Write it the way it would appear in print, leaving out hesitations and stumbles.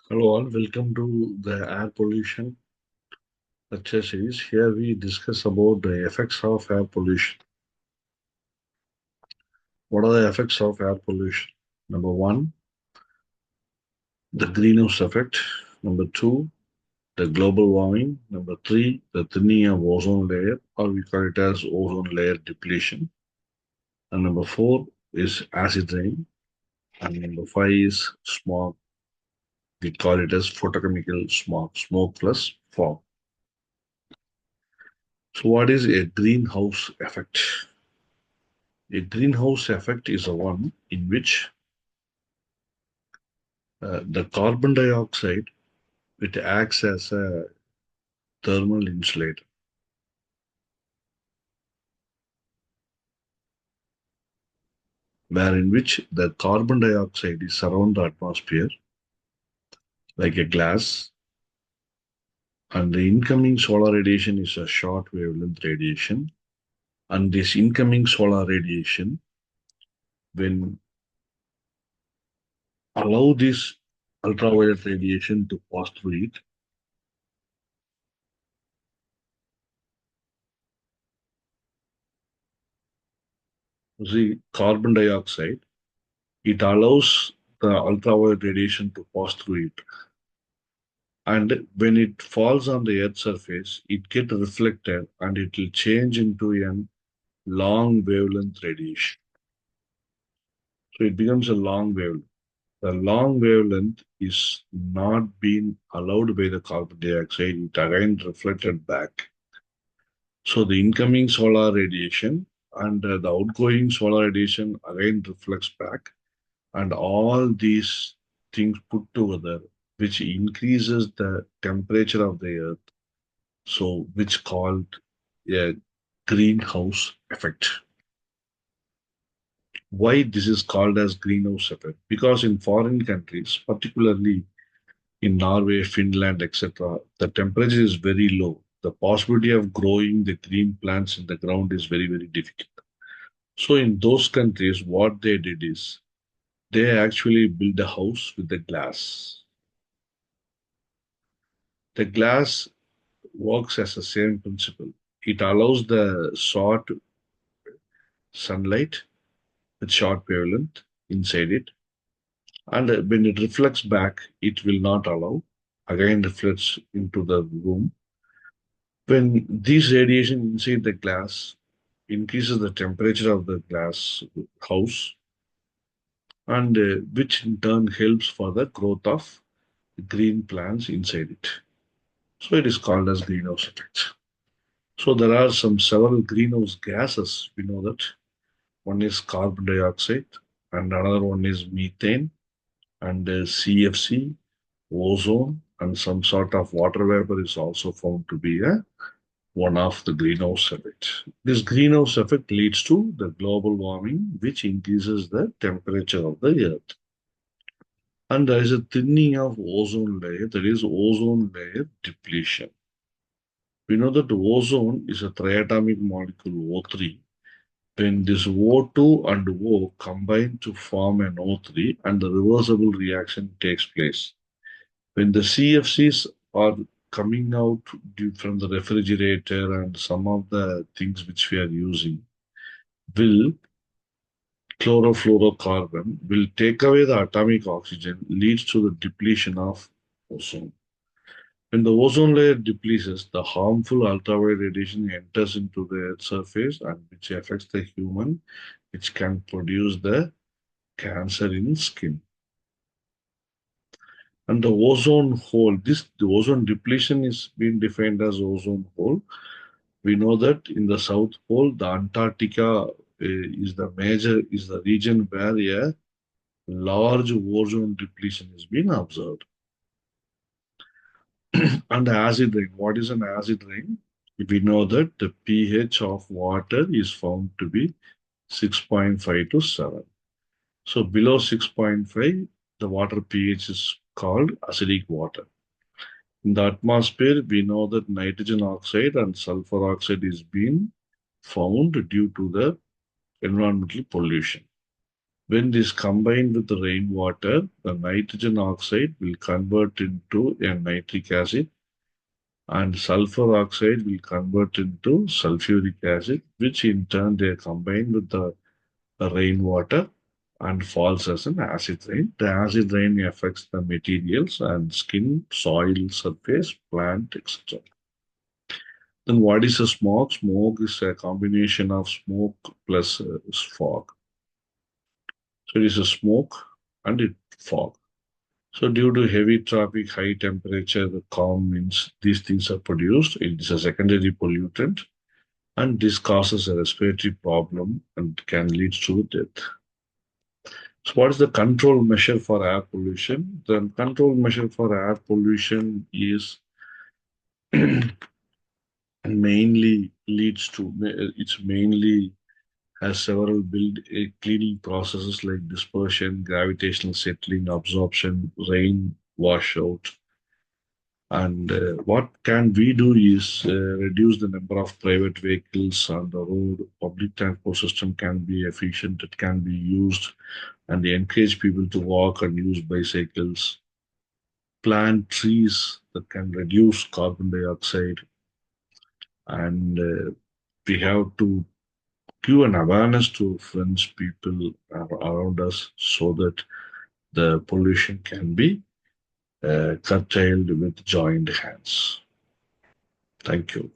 Hello all, welcome to the air pollution lecture series. Here we discuss about the effects of air pollution. What are the effects of air pollution? Number one, the greenhouse effect. Number two, the global warming. Number three, the thinning of ozone layer, or we call it as ozone layer depletion. And number four is acid rain. And number five is smog. We call it as photochemical smog, smoke plus fog. So what is a greenhouse effect? A greenhouse effect is a one in which the carbon dioxide it acts as a thermal insulator, where in which the carbon dioxide is surround the atmosphere like a glass, and the incoming solar radiation is a short wavelength radiation, and this incoming solar radiation, when allow this ultraviolet radiation to pass through it, the carbon dioxide, it allows the ultraviolet radiation to pass through it. And when it falls on the Earth's surface, it gets reflected and it will change into a long wavelength radiation. So it becomes a long wavelength. The long wavelength is not being allowed by the carbon dioxide, it again reflected back. So the incoming solar radiation and the outgoing solar radiation again reflects back, and all these things put together, which increases the temperature of the Earth, so which called a greenhouse effect. Why this is called as greenhouse effect? Because in foreign countries, particularly in Norway, Finland, etc., the temperature is very low. The possibility of growing the green plants in the ground is very, very difficult. So in those countries, what they did is they actually build a house with the glass. The glass works as the same principle. It allows the short sunlight with short wavelength inside it, and when it reflects back, it will not allow. Again, reflects into the room. When this radiation inside the glass increases the temperature of the glass house, and which in turn helps for the growth of green plants inside it. So it is called as greenhouse effect. So there are some several greenhouse gases. We know that one is carbon dioxide, and another one is methane, and CFC, ozone, and some sort of water vapor is also found to be one of the greenhouse effect. This greenhouse effect leads to the global warming, which increases the temperature of the earth. And there is a thinning of ozone layer, that is ozone layer depletion. We know that ozone is a triatomic molecule O3. When this O2 and O combine to form an O3 and the reversible reaction takes place. When the CFCs are coming out from the refrigerator and some of the things which we are using, will chlorofluorocarbon will take away the atomic oxygen, leads to the depletion of ozone. When the ozone layer depletes, the harmful ultraviolet radiation enters into the Earth's surface and which affects the human, which can produce the cancer in skin. And the ozone hole, the ozone depletion is being defined as ozone hole. We know that in the South Pole, the Antarctica is the region where a large ozone depletion is being observed. And acid rain, what is an acid rain? We know that the pH of water is found to be 6.5 to 7. So below 6.5, the water pH is called acidic water. In the atmosphere, we know that nitrogen oxide and sulfur oxide is being found due to the environmental pollution. When this combined with the rainwater, the nitrogen oxide will convert into a nitric acid, and sulfur oxide will convert into sulfuric acid, which in turn they combine with the rainwater and falls as an acid rain. The acid rain affects the materials and skin, soil, surface, plant, etc. Then what is a smog? Smog is a combination of smoke plus fog. So it is a smoke and it fog. So due to heavy traffic, high temperature, the calm means these things are produced. It is a secondary pollutant, and this causes a respiratory problem and can lead to death. So what is the control measure for air pollution? The control measure for air pollution is mainly leads to it's mainly has several built cleaning processes like dispersion, gravitational settling, absorption, rain washout. And what can we do is reduce the number of private vehicles on the road. Public transport system can be efficient. It can be used, and they encourage people to walk and use bicycles. Plant trees that can reduce carbon dioxide, and we have to give an awareness to friends, people around us, so that the pollution can be curtailed with joined hands. Thank you.